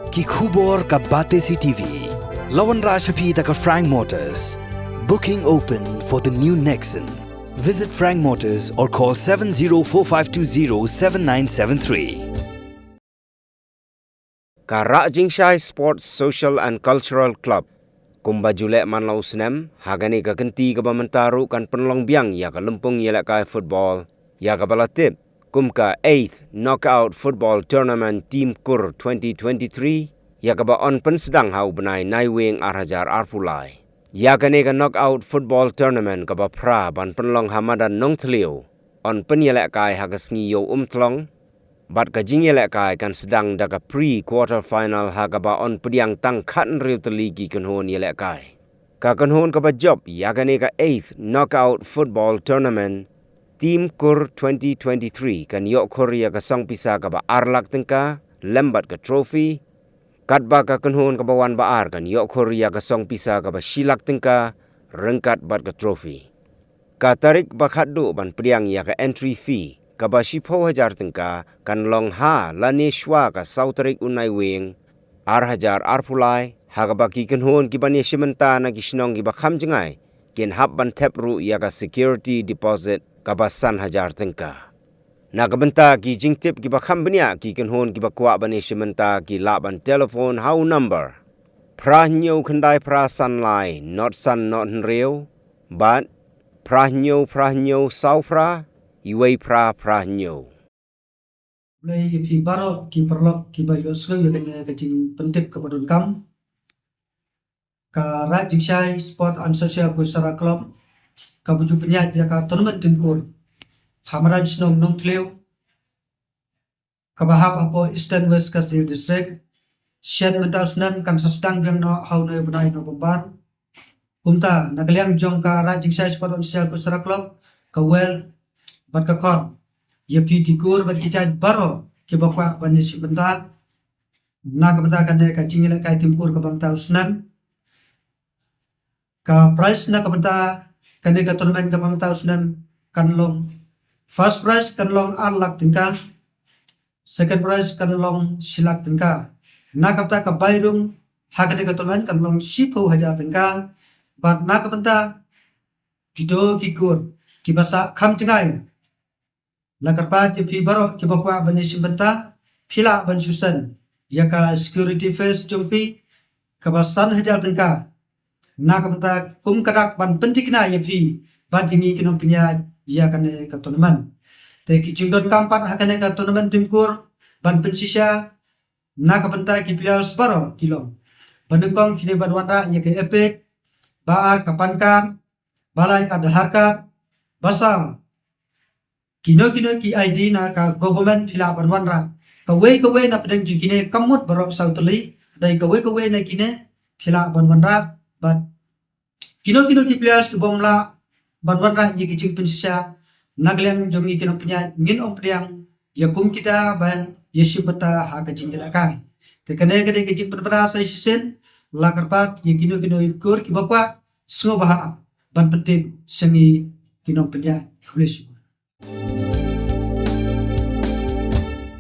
Ki khubor ka Bate CTV. Lawan Rashaphi taka Frank Motors. Booking open for the new Nexon. Visit Frank Motors or call 7045207973. Karak Jingshai Sports Social and Cultural Club. Kumba julek man lau senem, hagani ka kenti ka bamentaru kan penlong biang ya ka lempung yelak kai football. Ya ka balatip, kumka 8th Knockout Football Tournament Team Kur 2023, ya ka ba on pen sedang hau benai naiwing arhajar arpulai. Ya ka ne ka Knockout Football Tournament ka ba pra ban penlong hamadan nong teliu, on pen yelak kai hagasngi yo tlong, bat ka jing yelak kai kan sedang daga pre-quarter final hagaba on pediang tang kan riu teligi kenhon yelak kai. Ka kenhon ka ba job ya ka ne ka 8th Knockout Football Tournament Team Kur 2023 kan yok Korea ka song pisa ka ba arlak tengka lembat ka trophy. Kat ba ka kenhon ka ba wan baar kan yok Korea ka song pisa ka ba shilak tengka rengkat bat ka trophy. Ka tarik ba khaddu ban pediang ya ka entry fee. Kaba 10,000 tengka kan long ha lani shwa ka sautarik unai wing arhajar arpulai hagaba ki kenhon ki bani shimenta na ki shnong ki bakham jengai kin hab ban tap ru ya ka security deposit kaba 1,000 tengka na kabenta ki jingtip ki bakham bania ki kenhon ki bakwa bani shimenta ki laban telephone how number prah nyo khandai prah san lai not san not real but prah nyo sau prah iway pra nyo. Mulai ki baro ki perlok ki bayo sering yo dengan kecing pentip kepadun kam. Ka Rajing Shai Sport and Social Cultural Club ka buju punya jaka tournament tingkur. Hamaran snom nong tleu. Ka bahap apo Eastern West Kasih District. Sian mentau senam kan sedang biang no hau no benai no bombar. Kumta nagaliang jong ka Rajing Shai Sport and Social Cultural Club ka well bat ka kor ye pi tikur bat kita baro ke bakwa bani sebentar na ka benta kan ka cingila kai timkur ka banta usnan ka price na ka benta kan ka tournament ka banta usnan kan long first prize kan long 8 lakh tingka second prize kan long silak tingka na ka benta ka bairung hakan ka tournament kan long 10,000 tingka bat na ka benta kido kikur kibasa kham tingai Lakarpa ti baro ki bakwa bani simbenta phila ban susan yaka security face jompi kabasan hajal tengka na kamta kum kadak ban pentikna yapi ban dingi kinom pinya ya kane ka tournament te ki jingdon kampat hakane ka tournament timkur ban pensisya na kapenta ki players baro kilom banengkong kini ban wanda yake epic baar kapankan balai ada harkat basam kino ki ID na ka government phila banwan ra ka we na pedeng jikine kamut barok sautali dai ka we na kine phila banwan ra but kino ki players ki bomla banwan ra ni ki jing pensisya nagleng jongi kino punya ngin om priang yakum kita ban yeshi bata ha ka jingila kai te kane kade ki jing berbara sai sisen la karpat ye kino ikur ki bakwa semua baha ban penting sengi kino punya please